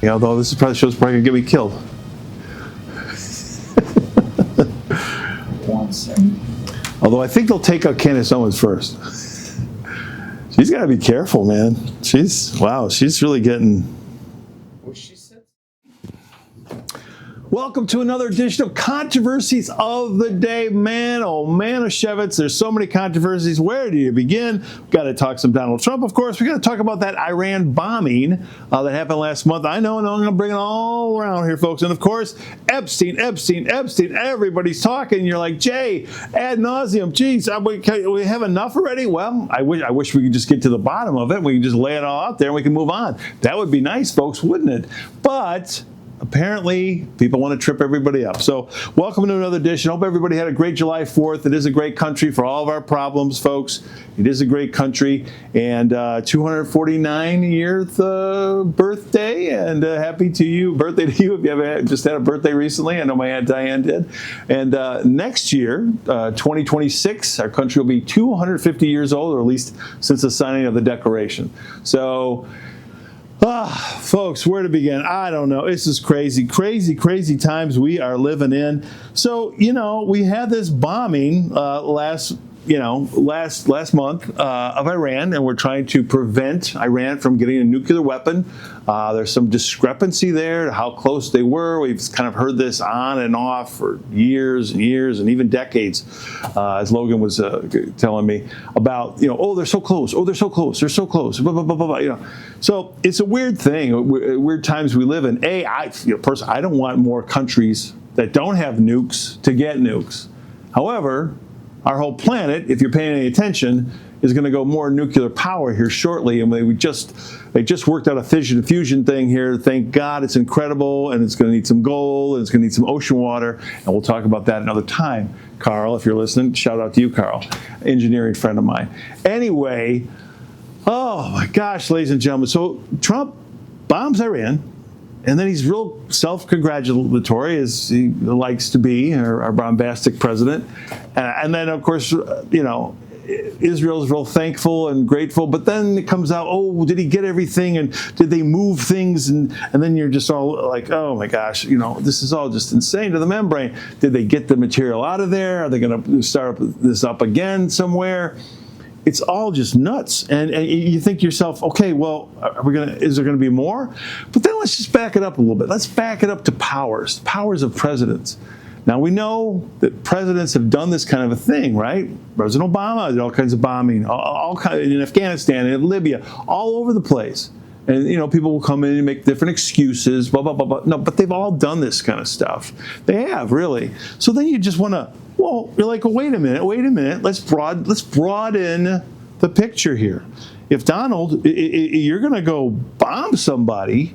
Yeah, although this is probably show's probably gonna get me killed. 1 second. Although I think they'll take out Candace Owens first. She's got to be careful, man. She's really getting. What she said? Welcome to another edition of Controversies of the Day. Man, oh man, Shevitz, there's so many controversies. Where do you begin? We've got to talk some Donald Trump, of course. We've got to talk about that Iran bombing that happened last month. I know, I'm going to bring it all around here, folks. And of course, Epstein. Everybody's talking. You're like, Jay, ad nauseum. Geez, we have enough already? Well, I wish we could just get to the bottom of it. We can just lay it all out there and we can move on. That would be nice, folks, wouldn't it? But apparently, people want to trip everybody up. So welcome to another edition. Hope everybody had a great July 4th. It is a great country for all of our problems, folks. It is a great country. And 249th birthday. And happy to you. Birthday to you if you haven't just had a birthday recently. I know my Aunt Diane did. And next year, 2026, our country will be 250 years old, or at least since the signing of the Declaration. So folks, where to begin? I don't know. This is crazy times we are living in. So, we had this bombing last month of Iran, and we're trying to prevent Iran from getting a nuclear weapon. There's some discrepancy there to how close they were. We've kind of heard this on and off for years and years and even decades, as Logan was telling me about, they're so close. Oh, they're so close. They're so close. Blah, blah, blah, blah, blah, So it's a weird thing, weird times we live in. Personally, I don't want more countries that don't have nukes to get nukes. However, our whole planet, if you're paying any attention, is going to go more nuclear power here shortly. And they just worked out a fission fusion thing here. Thank God, it's incredible, and it's going to need some gold, and it's going to need some ocean water, and we'll talk about that another time. Carl, if you're listening, shout out to you, Carl, engineering friend of mine. Anyway, oh my gosh, ladies and gentlemen, so Trump bombs Iran. And then he's real self-congratulatory, as he likes to be, our bombastic president. And then, of course, Israel's real thankful and grateful. But then it comes out, oh, did he get everything? And did they move things? And then you're just all like, oh, my gosh, this is all just insane to the membrane. Did they get the material out of there? Are they going to start this up again somewhere? It's all just nuts. And you think to yourself, okay, well, is there going to be more? But then let's just back it up a little bit. Let's back it up to powers of presidents. Now, we know that presidents have done this kind of a thing, right? President Obama did all kinds of bombing, all kinds in Afghanistan, in Libya, all over the place. And, people will come in and make different excuses, blah, blah, blah, blah. No, but they've all done this kind of stuff. They have, really. So then you just want to, you're like, wait a minute. Let's broaden the picture here. If Donald, you're going to go bomb somebody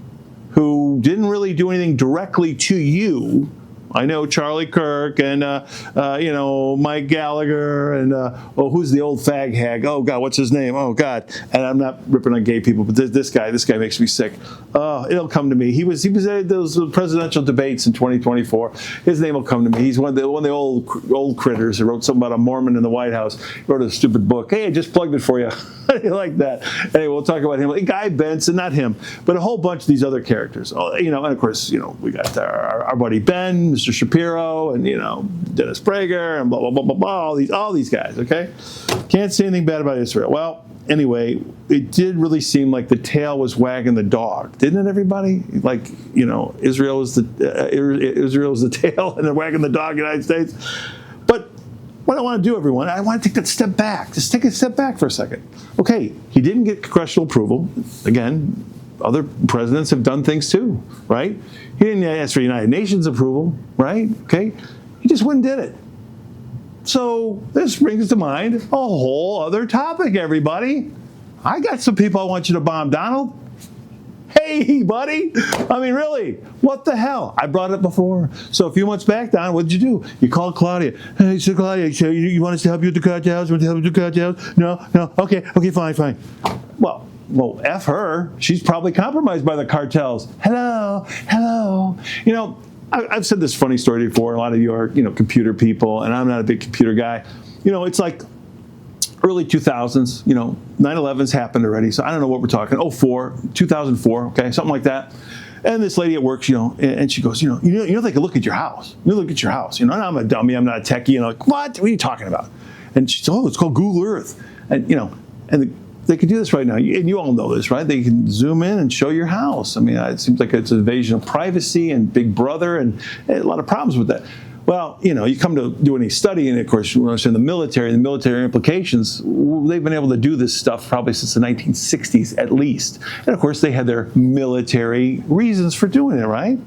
who didn't really do anything directly to you. I know Charlie Kirk and, Mike Gallagher and, who's the old fag hag? Oh, God, what's his name? Oh, God. And I'm not ripping on gay people, but this guy makes me sick. It'll come to me. He was at those presidential debates in 2024. His name will come to me. He's one of the old critters who wrote something about a Mormon in the White House. He wrote a stupid book. Hey, I just plugged it for you. You like that? Anyway, we'll talk about him. Guy Benson, not him, but a whole bunch of these other characters. And of course, we got our buddy Ben, Mr. Shapiro, and Dennis Prager, and blah blah blah blah blah. All these guys. Okay, can't say anything bad about Israel. Well, anyway, it did really seem like the tail was wagging the dog, didn't it? Everybody, Israel is the tail, and they're wagging the dog, United States. But what I want to do, everyone, I want to take that step back. Just take a step back for a second. Okay, he didn't get congressional approval. Again, other presidents have done things too, right? He didn't ask for United Nations approval, right? Okay, he just went and did it. So this brings to mind a whole other topic, everybody. I got some people I want you to bomb Donald. Hey, buddy. I mean, really, what the hell? I brought it before. So a few months back, Don, what did you do? You called Claudia. Hey, so Claudia, so you want us to help you with the cartels? You want to help you with the cartels? No. Okay, fine. Well, F her. She's probably compromised by the cartels. Hello. I've said this funny story before. A lot of you are, computer people, and I'm not a big computer guy. It's like early 2000s, 9/11's happened already. So I don't know what we're talking. 2004, okay, something like that. And this lady at work, and she goes, they could look at your house. You look at your house. And I'm a dummy. I'm not a techie. And I'm like, what are you talking about? And she said, it's called Google Earth. And, they could do this right now. And you all know this, right? They can zoom in and show your house. I mean, it seems like it's an invasion of privacy and Big Brother and a lot of problems with that. Well, you come to do any study, and of course, when I was in the military implications, they've been able to do this stuff probably since the 1960s at least. And of course, they had their military reasons for doing it, right?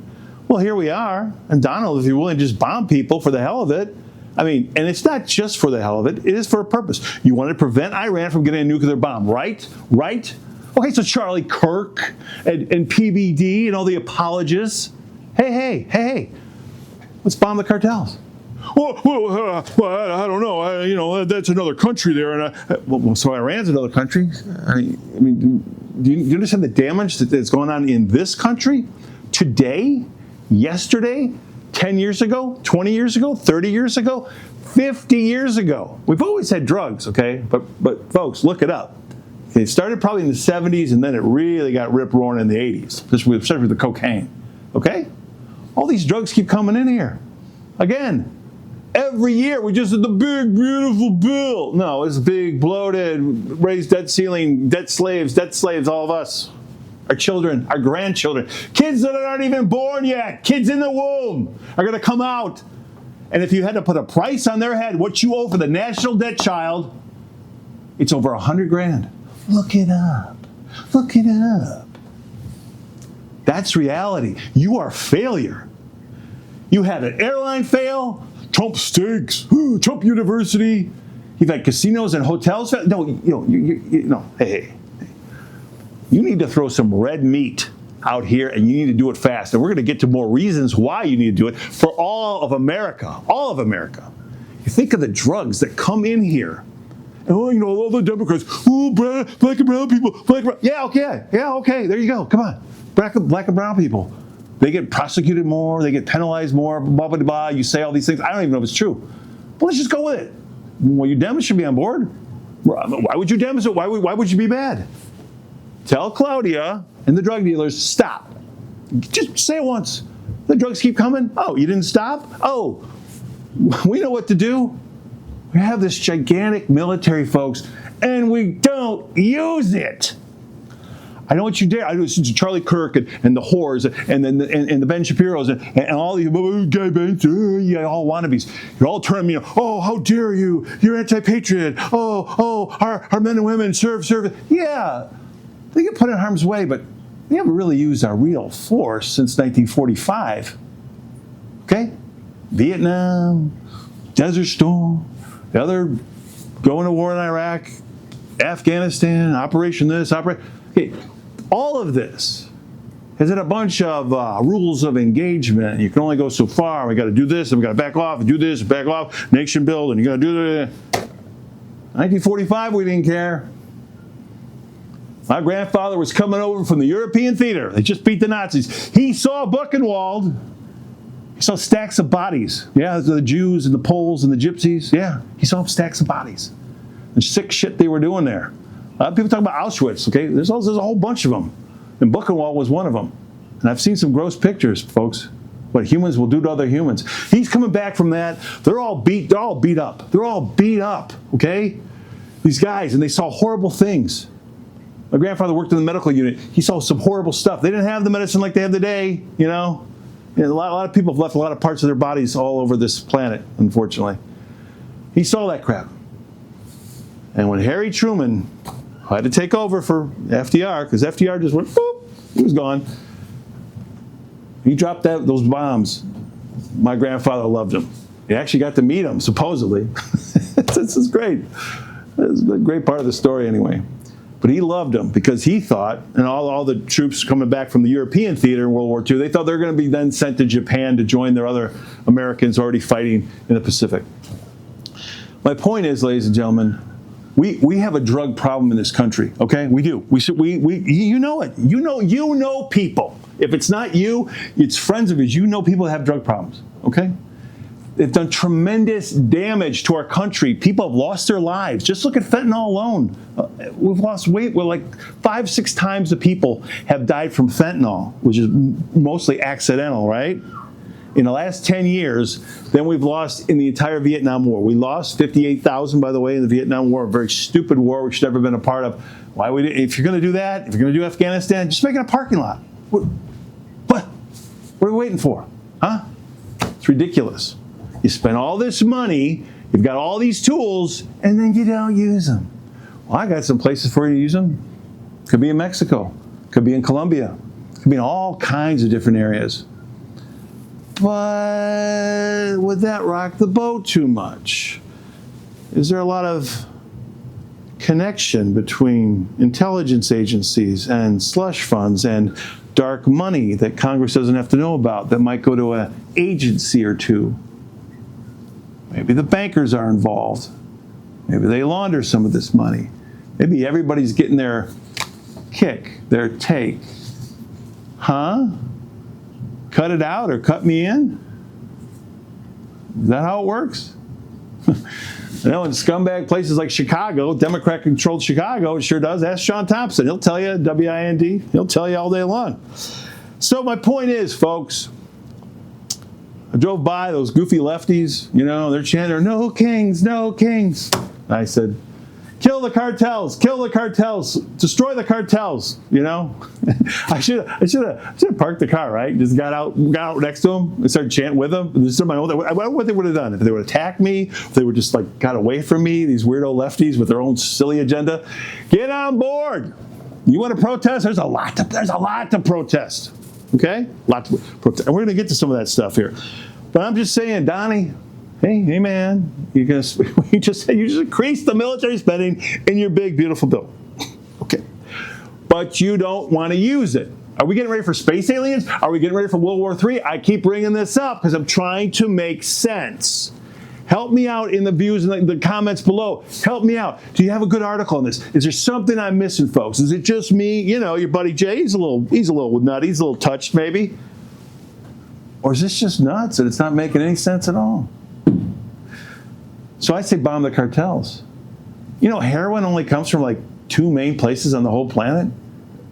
Well, here we are. And Donald, if you're willing to just bomb people for the hell of it, I mean, and it's not just for the hell of it, it is for a purpose. You want to prevent Iran from getting a nuclear bomb, right? Right? Okay, so Charlie Kirk and PBD and all the apologists, hey. Let's bomb the cartels. Well, I don't know. That's another country there, and so Iran's another country. I mean, do you understand the damage that's going on in this country today, yesterday, 10 years ago, 20 years ago, 30 years ago, 50 years ago? We've always had drugs, okay? But folks, look it up. It started probably in the 70s, and then it really got rip-roaring in the 80s, especially with the cocaine, okay? All these drugs keep coming in here. Again, every year we just did the big, beautiful bill. No, it's big, bloated, raised debt ceiling, debt slaves, all of us. Our children, our grandchildren, kids that aren't even born yet, kids in the womb are going to come out. And if you had to put a price on their head, what you owe for the national debt child, it's over $100,000. Look it up. Look it up. That's reality. You are a failure. You had an airline fail, Trump stinks, Trump University. You've had casinos and hotels fail. No, hey. You need to throw some red meat out here, and you need to do it fast. And we're going to get to more reasons why you need to do it for all of America. All of America. You think of the drugs that come in here. All the Democrats, black and brown people, yeah, okay, there you go, come on. Black and brown people, they get prosecuted more, they get penalized more, blah, blah, blah. You say all these things. I don't even know if it's true. But let's just go with it. Well, you Dems should be on board. Why would you Dems? Why would you be mad? Tell Claudia and the drug dealers, stop. Just say it once. The drugs keep coming. Oh, you didn't stop? Oh, we know what to do. We have this gigantic military, folks, and we don't use it. I know what you dare. I know since Charlie Kirk and the whores and the Ben Shapiro's and all these gay bands, all wannabes. You're all turning me, how dare you? You're anti-patriot. Our men and women serve. Yeah, they get put in harm's way, but we haven't really used our real force since 1945. Okay? Vietnam, Desert Storm, the other going to war in Iraq, Afghanistan, Operation this, okay. All of this is in a bunch of rules of engagement. You can only go so far. We got to do this, and we got to back off, and do this, and back off, nation build, and you got to do that. 1945, we didn't care. My grandfather was coming over from the European theater. They just beat the Nazis. He saw Buchenwald. He saw stacks of bodies. Yeah, the Jews and the Poles and the Gypsies. Yeah, he saw stacks of bodies. The sick shit they were doing there. People talk about Auschwitz, okay? There's a whole bunch of them. And Buchenwald was one of them. And I've seen some gross pictures, folks, what humans will do to other humans. He's coming back from that. They're all beat up, okay? These guys, and they saw horrible things. My grandfather worked in the medical unit. He saw some horrible stuff. They didn't have the medicine like they have today, And a lot of people have left a lot of parts of their bodies all over this planet, unfortunately. He saw that crap. And when Harry Truman had to take over for FDR, because FDR just went, boop, he was gone. He dropped those bombs. My grandfather loved him. He actually got to meet him, supposedly. This is great. This is a great part of the story anyway. But he loved them because he thought, and all the troops coming back from the European theater in World War II, they thought they were going to be then sent to Japan to join their other Americans already fighting in the Pacific. My point is, ladies and gentlemen, we have a drug problem in this country, okay? We do. You know it. You know people. If it's not you, it's friends of yours. You know people that have drug problems, okay? They've done tremendous damage to our country. People have lost their lives. Just look at fentanyl alone. We've lost weight. We're like 5-6 times the people have died from fentanyl, which is mostly accidental, right? In the last 10 years, than we've lost in the entire Vietnam War. We lost 58,000, by the way, in the Vietnam War, a very stupid war we should never have been a part of. Why would if you're going to do that, if you're going to do Afghanistan, just make it a parking lot. What are we waiting for? Huh? It's ridiculous. You spend all this money, you've got all these tools, and then you don't use them. Well, I got some places for you to use them. Could be in Mexico. Could be in Colombia. Could be in all kinds of different areas. But would that rock the boat too much? Is there a lot of connection between intelligence agencies and slush funds and dark money that Congress doesn't have to know about that might go to an agency or two? Maybe the bankers are involved. Maybe they launder some of this money. Maybe everybody's getting their kick, their take. Huh? Cut it out or cut me in? Is that how it works? You know, in scumbag places like Chicago, Democrat-controlled Chicago, it sure does. Ask Sean Thompson. He'll tell you, W-I-N-D, he'll tell you all day long. So my point is, folks, I drove by those goofy lefties, you know, they're chanting, no kings, no kings. I said, kill the cartels, destroy the cartels, you know. I should have parked the car, right? Just got out next to them and started chanting with them. I wonder what they would have done if they would have attacked me, if they were just like got away from me, these weirdo lefties with their own silly agenda. Get on board. You want to protest? There's a lot to protest. Okay? Lots to protest. And we're going to get to some of that stuff here. But I'm just saying, Donnie, hey man, you just increase the military spending in your big, beautiful bill. Okay. But you don't want to use it. Are we getting ready for space aliens? Are we getting ready for World War III? I keep bringing this up because I'm trying to make sense. Help me out in the views and the comments below. Help me out. Do you have a good article on this? Is there something I'm missing, folks? Is it just me? You know, your buddy Jay, he's a little nutty. He's a little touched, maybe. Or is this just nuts and it's not making any sense at all? So I say bomb the cartels. You know, heroin only comes from like 2 main places on the whole planet.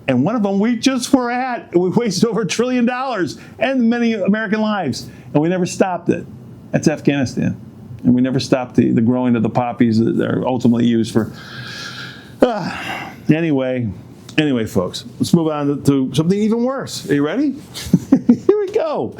And one of them we just were at. We wasted over $1 trillion and many American lives. And we never stopped it. That's Afghanistan. And we never stopped the growing of the poppies that are ultimately used for. Anyway, folks, let's move on to something even worse. Are you ready? Here we go.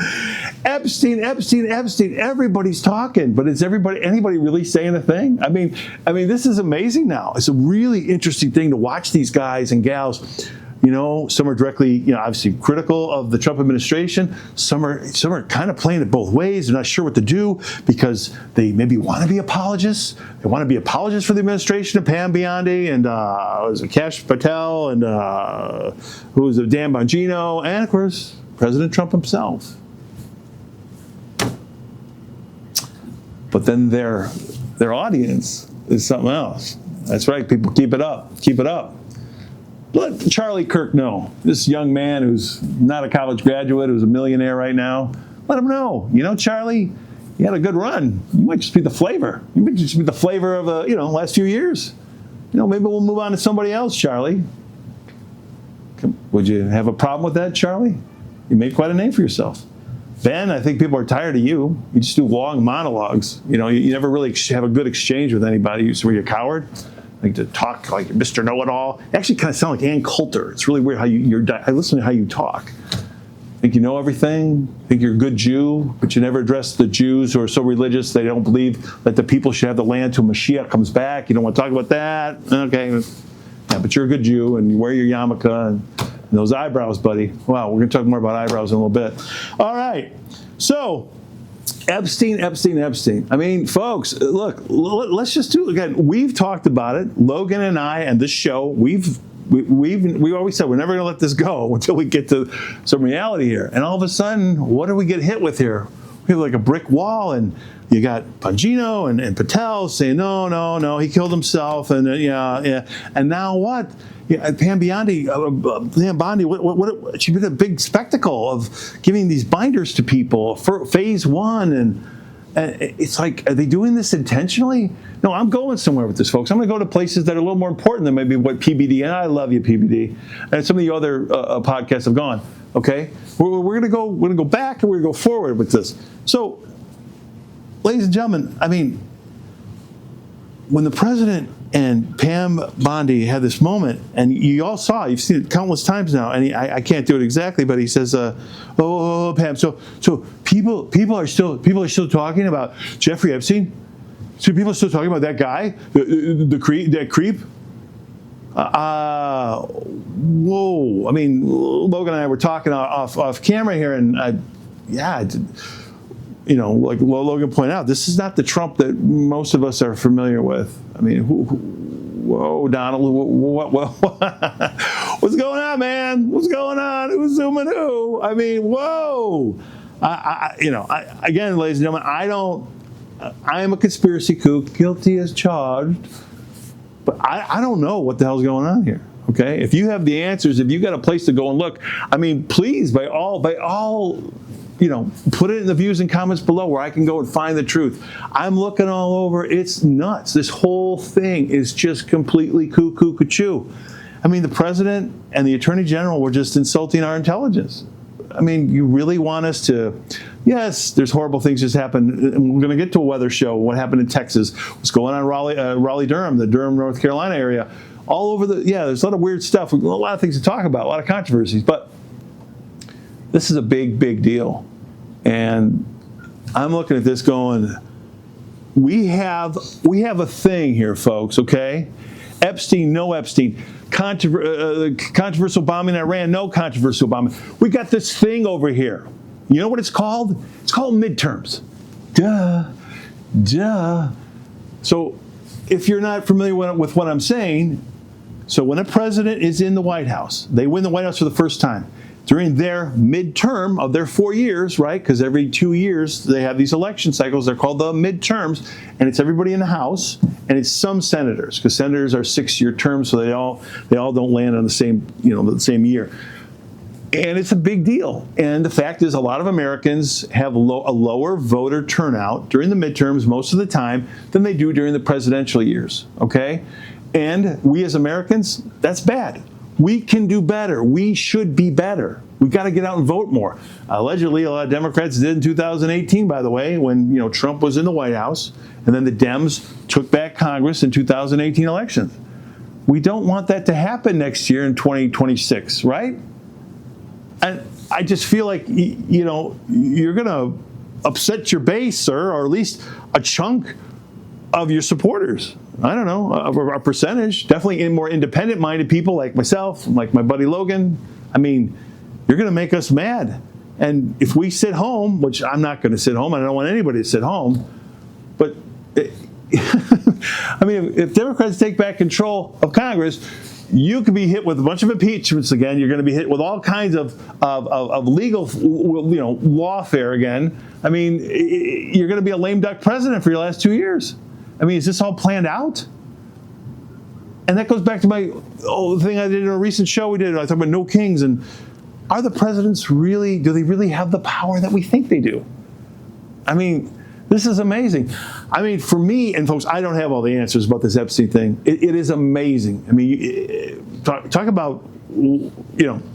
Epstein. Everybody's talking, but is anybody really saying a thing? I mean, this is amazing now. It's a really interesting thing to watch these guys and gals. You know, some are directly, you know, obviously critical of the Trump administration. Some are kind of playing it both ways. They're not sure what to do because they maybe want to be apologists. They want to be apologists for the administration of Pam Biondi and was it Kash Patel and who was it, Dan Bongino, and of course President Trump himself. But then their audience is something else. That's right, people, keep it up. Let Charlie Kirk know, this young man who's not a college graduate, who's a millionaire right now, let him know. You know, Charlie, you had a good run. You might just be the flavor. You might just be the flavor of the last few years. You know, maybe we'll move on to somebody else, Charlie. Would you have a problem with that, Charlie? You made quite a name for yourself. Ben, I think people are tired of you. You just do long monologues. You know, you never really have a good exchange with anybody. So were you a coward? Like to talk like Mr. Know-It-All. You actually kind of sound like Ann Coulter. It's really weird how I listen to how you talk. Think you know everything. Think you're a good Jew, but you never address the Jews who are so religious they don't believe that the people should have the land till Mashiach comes back. You don't want to talk about that. Okay. Yeah, but you're a good Jew and you wear your yarmulke and those eyebrows, buddy. Wow, we're going to talk more about eyebrows in a little bit. All right. So, Epstein. I mean, folks, look, let's just do it again. We've talked about it. Logan and I and this show, we always said we're never going to let this go until we get to some reality here. And all of a sudden, what do we get hit with here? We have like a brick wall, and you got Bongino and Patel saying, no, he killed himself, and yeah. And now what? Yeah, Pam Bondi, she did a big spectacle of giving these binders to people for phase 1, and And it's like, are they doing this intentionally? No, I'm going somewhere with this, folks. I'm going to go to places that are a little more important than maybe what PBD, and I love you, PBD, and some of the other podcasts have gone. Okay, we're going to go back and we're going to go forward with this. So, ladies and gentlemen, I mean, when the president and Pam Bondi had this moment, and you all saw, you've seen it countless times now, and I can't do it exactly, but he says, "Oh, Pam, so people are still talking about Jeffrey Epstein. So people are still talking about that guy, that creep." Whoa! I mean, Logan and I were talking off camera here, and you know, like Logan pointed out, this is not the Trump that most of us are familiar with. I mean, whoa, Donald, what, what's going on, man? What's going on? Who's zooming who? I mean, whoa. Again, ladies and gentlemen, I am a conspiracy kook, guilty as charged, but I don't know what the hell's going on here. Okay, if you have the answers, if you got a place to go and look, I mean, please, by all, put it in the views and comments below where I can go and find the truth. I'm looking all over. It's nuts. This whole thing is just completely cuckoo. I mean, the president and the attorney general were just insulting our intelligence. I mean, you really want us to, yes, there's horrible things just happened. And we're going to get to a weather show, what happened in Texas, what's going on in Raleigh-Durham, the Durham, North Carolina area. All over there's a lot of weird stuff, a lot of things to talk about, a lot of controversies. But this is a big deal. And I'm looking at this going, we have a thing here, folks, okay? Epstein, no Epstein. Controversial bombing in Iran, no controversial bombing. We got this thing over here. You know what it's called? It's called midterms. Duh. So if you're not familiar with what I'm saying, so when a president is in the White House, they win the White House for the first time. During their midterm of their 4 years, right? Because every 2 years they have these election cycles. They're called the midterms, and it's everybody in the House, and it's some senators, because senators are 6-year terms, so they all don't land on the same year. And it's a big deal. And the fact is, a lot of Americans have a lower voter turnout during the midterms most of the time than they do during the presidential years. Okay, and we as Americans, that's bad. We can do better. We should be better. We've got to get out and vote more. Allegedly, a lot of Democrats did in 2018, by the way, when Trump was in the White House, and then the Dems took back Congress in 2018 elections. We don't want that to happen next year in 2026, right? And I just feel like you're going to upset your base, sir, or at least a chunk of your supporters. I don't know, a percentage, definitely in more independent-minded people like myself, like my buddy Logan. I mean, you're going to make us mad. And if we sit home, which I'm not going to sit home, and I don't want anybody to sit home, but I mean, if Democrats take back control of Congress, you could be hit with a bunch of impeachments again. You're going to be hit with all kinds of legal, lawfare again. I mean, you're going to be a lame duck president for your last 2 years. I mean, is this all planned out? And that goes back to my thing I did in a recent show we did. I talked about no kings. And are the presidents do they really have the power that we think they do? I mean, this is amazing. I mean, for me, and folks, I don't have all the answers about this Epstein thing. It is amazing. I mean, talk about,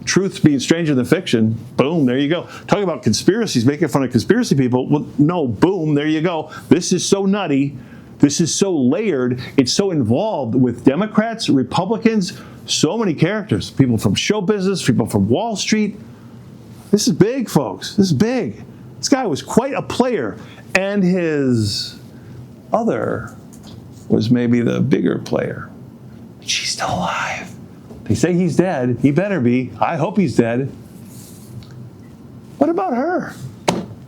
truth being stranger than fiction. Boom, there you go. Talk about conspiracies, making fun of conspiracy people. Well, no, boom, there you go. This is so nutty. This is so layered. It's so involved with Democrats, Republicans, so many characters. People from show business, people from Wall Street. This is big, folks. This is big. This guy was quite a player. And his other was maybe the bigger player. She's still alive. They say he's dead. He better be. I hope he's dead. What about her?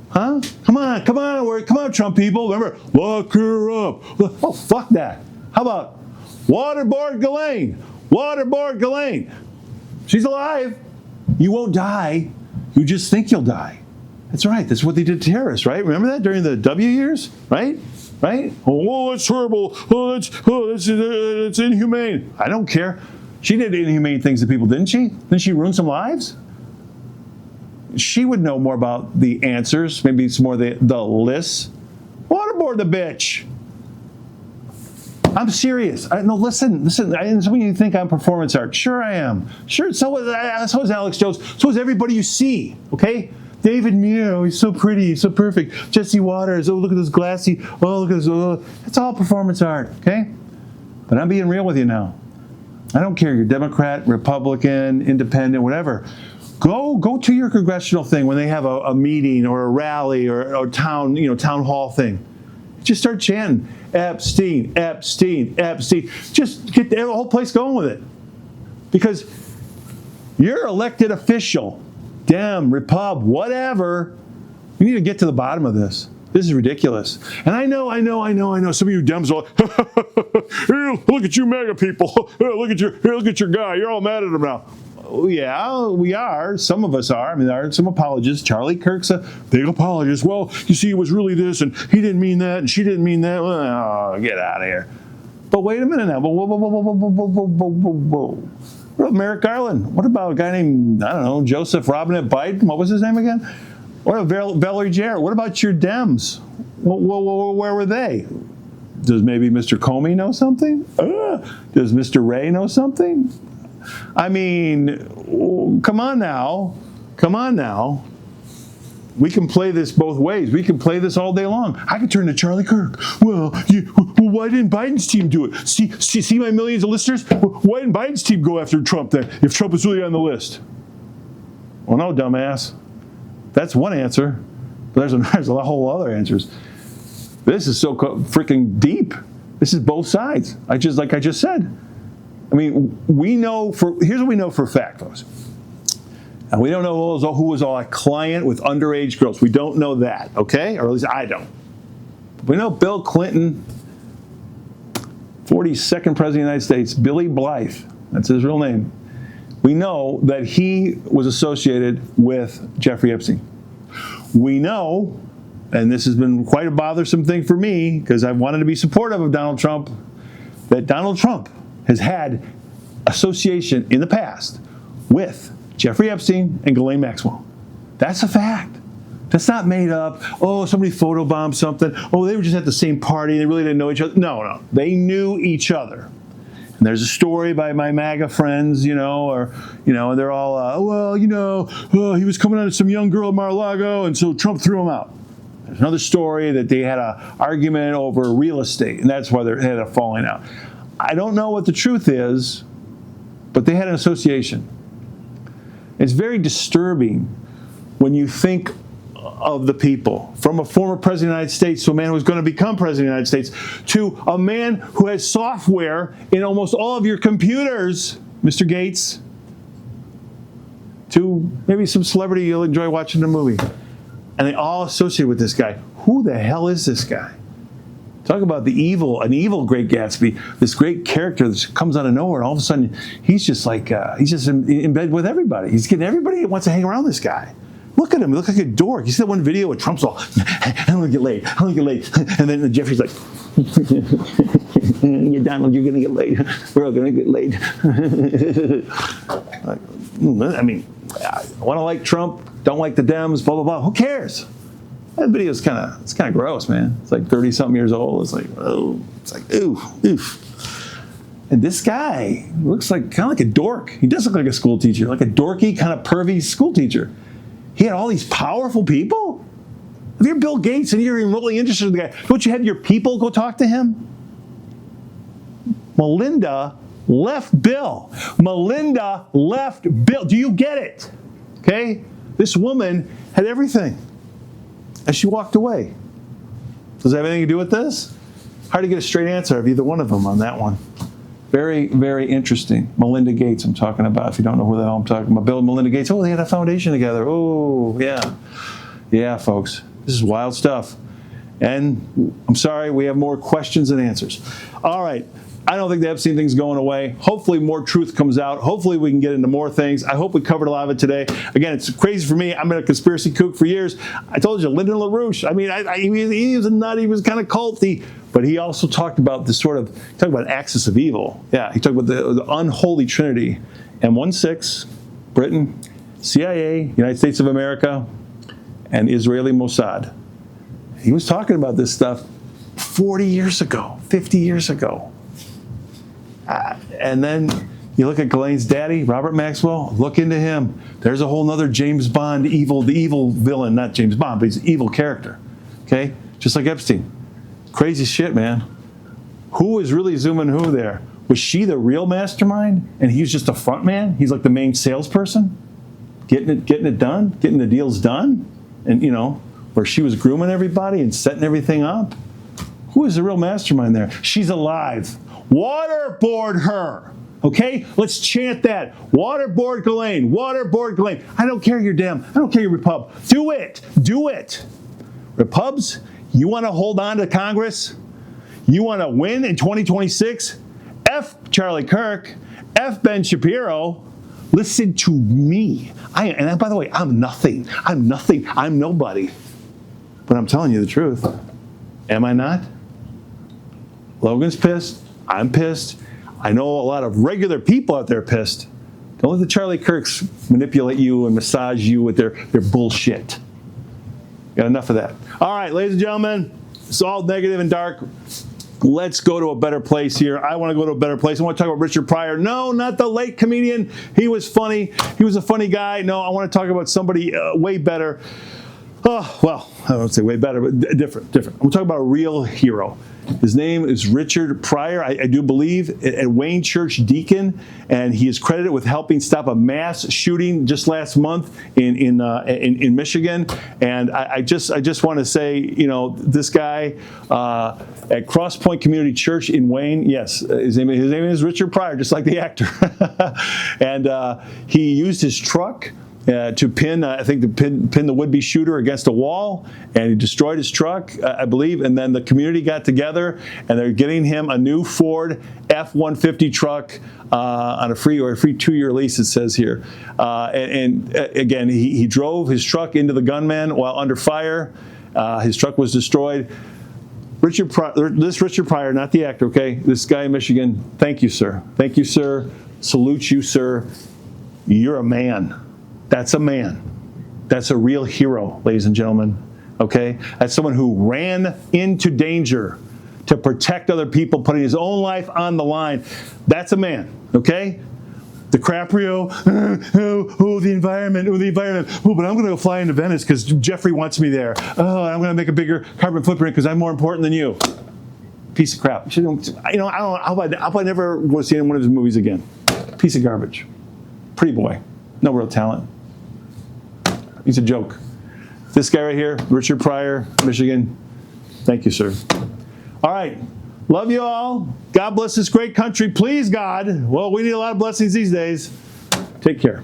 Huh? Come on, Trump people. Remember, lock her up. Oh, fuck that. How about waterboard Ghislaine? She's alive. You won't die. You just think you'll die. That's right. That's what they did to terrorists, right? Remember that during the W years, right? Oh, that's horrible. That's inhumane. I don't care. She did inhumane things to people, didn't she? Didn't she ruin some lives? She would know more about the answers. Maybe it's more the lists. aboard the bitch. I'm serious. No, listen. And some of you think I'm performance art. Sure I am. Sure, so is Alex Jones. So is everybody you see, okay? David Muir, he's so pretty, he's so perfect. Jesse Waters, oh, look at this glassy, oh, look at this. Oh. It's all performance art, okay? But I'm being real with you now. I don't care, you're Democrat, Republican, Independent, whatever. Go to your congressional thing when they have a meeting or a rally or town hall thing. Just start chanting, Epstein, Epstein, Epstein. Just get the whole place going with it. Because you're elected official, Dem, Repub, whatever. You need to get to the bottom of this. This is ridiculous. And I know. Some of you Dems are like, look at you MAGA people. Look at your guy. You're all mad at him now. Oh, yeah, we are. Some of us are. I mean, there are some apologists. Charlie Kirk's a big apologist. Well, you see, it was really this, and he didn't mean that, and she didn't mean that. Oh, get out of here. But wait a minute now. Whoa. What about Merrick Garland? What about a guy named, I don't know, Joseph Robinette Biden? What was his name again? What about Valerie Jarrett? What about your Dems? Where were they? Does maybe Mr. Comey know something? Does Mr. Ray know something? I mean, come on now. We can play this both ways. We can play this all day long. I could turn to Charlie Kirk. Well, why didn't Biden's team do it? See my millions of listeners? Why didn't Biden's team go after Trump then, if Trump was really on the list? Well, no, dumbass. That's one answer. But there's a whole other answers. This is so freaking deep. This is both sides. Like I just said. I mean, here's what we know for a fact, folks. And we don't know who was all a client with underage girls. We don't know that, okay? Or at least I don't. We know Bill Clinton, 42nd President of the United States, Billy Blythe, that's his real name. We know that he was associated with Jeffrey Epstein. We know, and this has been quite a bothersome thing for me, because I wanted to be supportive of Donald Trump, that Donald Trump has had association in the past with Jeffrey Epstein and Ghislaine Maxwell. That's a fact. That's not made up. Oh, somebody photobombed something. Oh, they were just at the same party. They really didn't know each other. No. They knew each other. And there's a story by my MAGA friends, and they're all, he was coming out of some young girl at Mar-a-Lago, and so Trump threw him out. There's another story that they had an argument over real estate, and that's why they had a falling out. I don't know what the truth is, but they had an association. It's very disturbing when you think of the people, from a former president of the United States to a man who's going to become president of the United States, to a man who has software in almost all of your computers, Mr. Gates, to maybe some celebrity you'll enjoy watching the movie. And they all associate with this guy. Who the hell is this guy? Talk about an evil Great Gatsby, this great character that comes out of nowhere, and all of a sudden he's just in bed with everybody. He's getting everybody that wants to hang around this guy. Look at him, he looks like a dork. You see that one video with Trump's all, I'm gonna get laid. And then Jeffrey's like, yeah, Donald, you're gonna get laid. We're all gonna get laid. I mean, I wanna like Trump, don't like the Dems, blah, blah, blah. Who cares? That video is kind of gross, man. It's like 30-something years old. It's like, oof. And this guy looks like kind of like a dork. He does look like a school teacher, like a dorky, kind of pervy school teacher. He had all these powerful people. If you're Bill Gates and you're remotely interested in the guy, don't you have your people go talk to him? Melinda left Bill. Do you get it? Okay? This woman had everything. And she walked away. Does that have anything to do with this? Hard to get a straight answer of either one of them on that one. Very, very interesting. Melinda Gates I'm talking about, if you don't know who the hell I'm talking about. Bill and Melinda Gates, they had a foundation together. Oh, yeah. Yeah, folks. This is wild stuff. And I'm sorry, we have more questions than answers. All right. I don't think the Epstein thing's going away. Hopefully more truth comes out. Hopefully we can get into more things. I hope we covered a lot of it today. Again, it's crazy for me. I've been a conspiracy kook for years. I told you, Lyndon LaRouche. I mean, he was a nut. He was kind of culty. But he also talked about this talked about axis of evil. Yeah, he talked about the unholy trinity. M16, Britain, CIA, United States of America, and Israeli Mossad. He was talking about this stuff 40 years ago, 50 years ago. And then you look at Ghislaine's daddy, Robert Maxwell, look into him. There's a whole nother James Bond the evil villain, not James Bond, but he's an evil character. Okay? Just like Epstein. Crazy shit, man. Who was really zooming who there? Was she the real mastermind? And he was just a front man? He's like the main salesperson? Getting it done? Getting the deals done? And, where she was grooming everybody and setting everything up? Who is the real mastermind there? She's alive. Waterboard her. Okay? Let's chant that. Waterboard Ghislaine. Waterboard Ghislaine. I don't care your Repub. Do it. Do it. Repubs, you want to hold on to Congress? You want to win in 2026? F Charlie Kirk. F Ben Shapiro. Listen to me. And by the way, I'm nothing. I'm nobody. But I'm telling you the truth. Am I not? Logan's pissed. I'm pissed. I know a lot of regular people out there pissed. Don't let the Charlie Kirks manipulate you and massage you with their bullshit. Got enough of that. All right, ladies and gentlemen, it's all negative and dark. Let's go to a better place here. I want to go to a better place. I want to talk about Richard Pryor. No, not the late comedian. He was funny. He was a funny guy. No, I want to talk about somebody way better. Oh, well, I don't say way better, but different. I'm talking about a real hero. His name is Richard Pryor, I do believe, a Wayne Church deacon, and he is credited with helping stop a mass shooting just last month in Michigan. And I just want to say, this guy at Cross Point Community Church in Wayne, yes, his name is Richard Pryor, just like the actor, and he used his truck to pin the would-be shooter against a wall, and he destroyed his truck, I believe, and then the community got together, and they're getting him a new Ford F-150 truck on a free 2-year lease, it says here. And again, he drove his truck into the gunman while under fire. His truck was destroyed. Richard Pryor, not the actor, okay? This guy in Michigan, thank you, sir. Thank you, sir. Salute you, sir. You're a man. That's a man. That's a real hero, ladies and gentlemen. Okay? That's someone who ran into danger to protect other people, putting his own life on the line. That's a man. Okay? DiCaprio, the environment. Oh, but I'm going to go fly into Venice because Jeffrey wants me there. Oh, I'm going to make a bigger carbon footprint because I'm more important than you. Piece of crap. I don't know. I'll never go see one of his movies again. Piece of garbage. Pretty boy. No real talent. He's a joke. This guy right here, Richard Pryor, Michigan. Thank you, sir. All right. Love you all. God bless this great country. Please, God. Well, we need a lot of blessings these days. Take care.